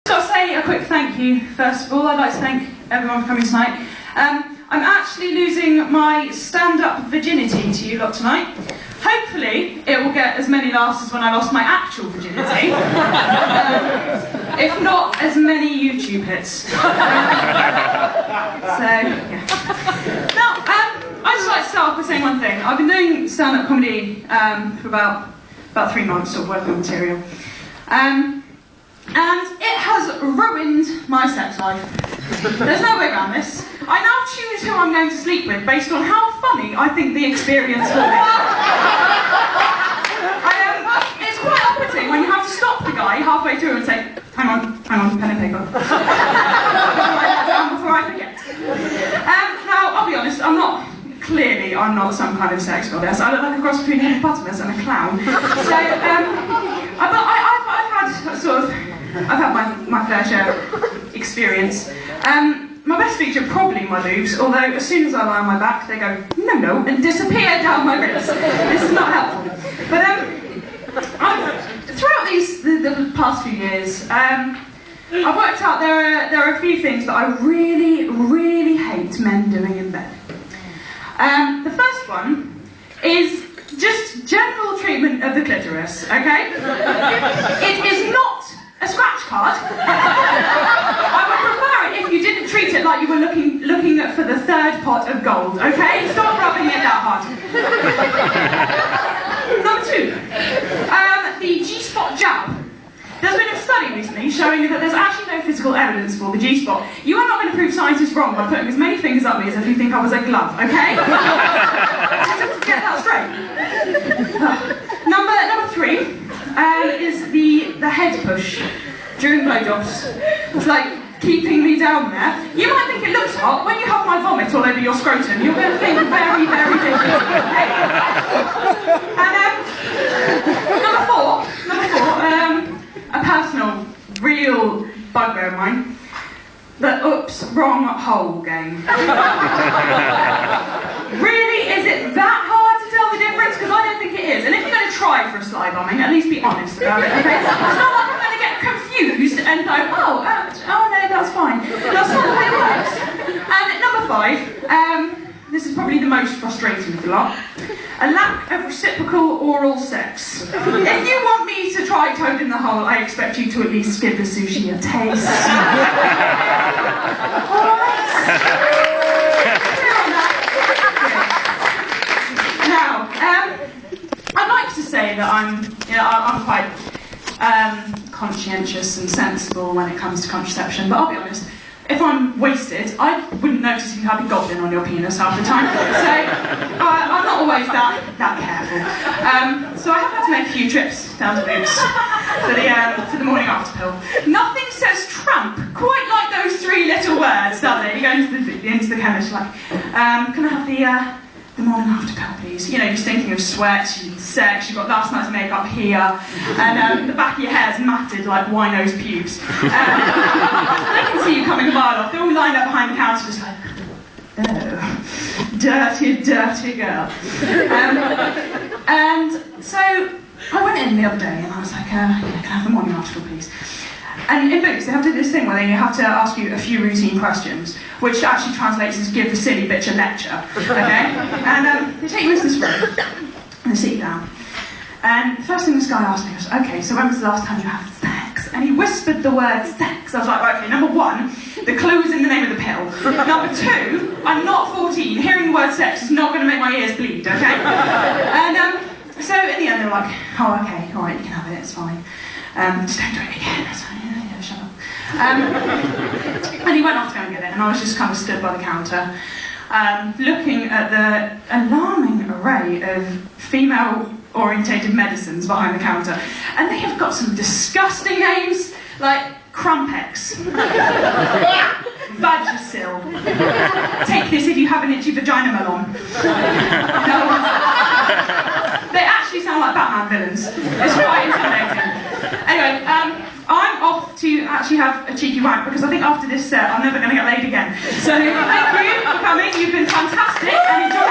So I'll say a quick thank you. First of all, I'd like to thank everyone for coming tonight. I'm actually losing my stand-up virginity to you lot tonight. Hopefully, it will get as many laughs as when I lost my actual virginity. If not, as many YouTube hits. So, yeah. Now, I'd just like to start off by saying one thing. I've been doing stand-up comedy for about 3 months, sort of working on material. And it has ruined my sex life. There's no way around this. I now choose who I'm going to sleep with based on how funny I think the experience will be. It's quite off-putting when you have to stop the guy halfway through and say, hang on, pen and paper. Before I forget. Now, I'll be honest, I'm not some kind of sex goddess. I look like a cross between a hippopotamus and a clown. So, I've had my fair share of experience. My best feature, probably my boobs, although as soon as I lie on my back, they go, no, and disappear down my ribs. This is not helpful. But throughout the past few years, I've worked out there are a few things that I really, really hate men doing in bed. The first one is just general treatment of the clitoris, okay? It is not a scratch card. I would prefer it if you didn't treat it like you were looking for the third pot of gold, okay? Stop rubbing it that hard. Number 2, the G-spot jab. There's been a study recently showing that there's actually no physical evidence for the G-spot. You are not going to prove scientists wrong by putting as many fingers up me as if you think I was a glove, okay? Just get that straight. Number 3 is the head push during blowjobs. It's like keeping me down there. You might think it looks hot. When you have my vomit all over your scrotum, you're going to think very, very differently. Okay? And number four, a personal, real bugbear of mine, the oops, wrong hole game. Really, is it that hard to tell the difference? Because I don't think it is. And if you're going to try for a sly bombing, at least be honest about it, okay? It's not like I'm going to get confused and go, oh no, that's fine. That's not the way it works. And number 5, this is probably the most frustrating of the lot, a lack of reciprocal oral sex. If you want me to try toad in the hole, I expect you to at least give the sushi a taste. Alright? Now, I'd like to say that I'm quite conscientious and sensible when it comes to contraception, but I'll be honest, if I'm wasted, I wouldn't notice if you had a goblin on your penis half the time. So I'm not always that careful. So I have had to make a few trips down to Boots for the morning after pill. Nothing says tramp quite like those 3 little words, does it? You go into the chemist, like, can I have the morning after pill, please? You know, just thinking of sweat, sex, you've got last night's makeup here, and the back of your hair's matted like wino's pubes. I can see you coming a mile off. They're all lined up behind the counter, just like, oh, dirty, dirty girl. And so I went in the other day and I was like, yeah, can I have the morning after pill, please? And in Boots, they have to do this thing where they have to ask you a few routine questions, which actually translates as give the silly bitch a lecture, okay? And they take you into this room, and they sit you down. And the first thing this guy asked me was, okay, so when was the last time you had sex? And he whispered the word sex. I was like, okay, number 1, the clue is in the name of the pill. Number 2, I'm not 14. Hearing the word sex is not going to make my ears bleed, okay? And so in the end, they were like, oh, okay, all right, you can have it, it's fine. Just don't do it again. I was like, yeah, shut up. And he went off to go and get it, and I was just kind of stood by the counter, looking at the alarming array of female-orientated medicines behind the counter. And they have got some disgusting names, like Crumpex, Vagisil, take this if you have an itchy vagina melon. They actually sound like Batman villains. It's quite intimidating. Anyway, I'm off to actually have a cheeky wank because I think after this set I'm never going to get laid again. So thank you for coming, you've been fantastic and enjoy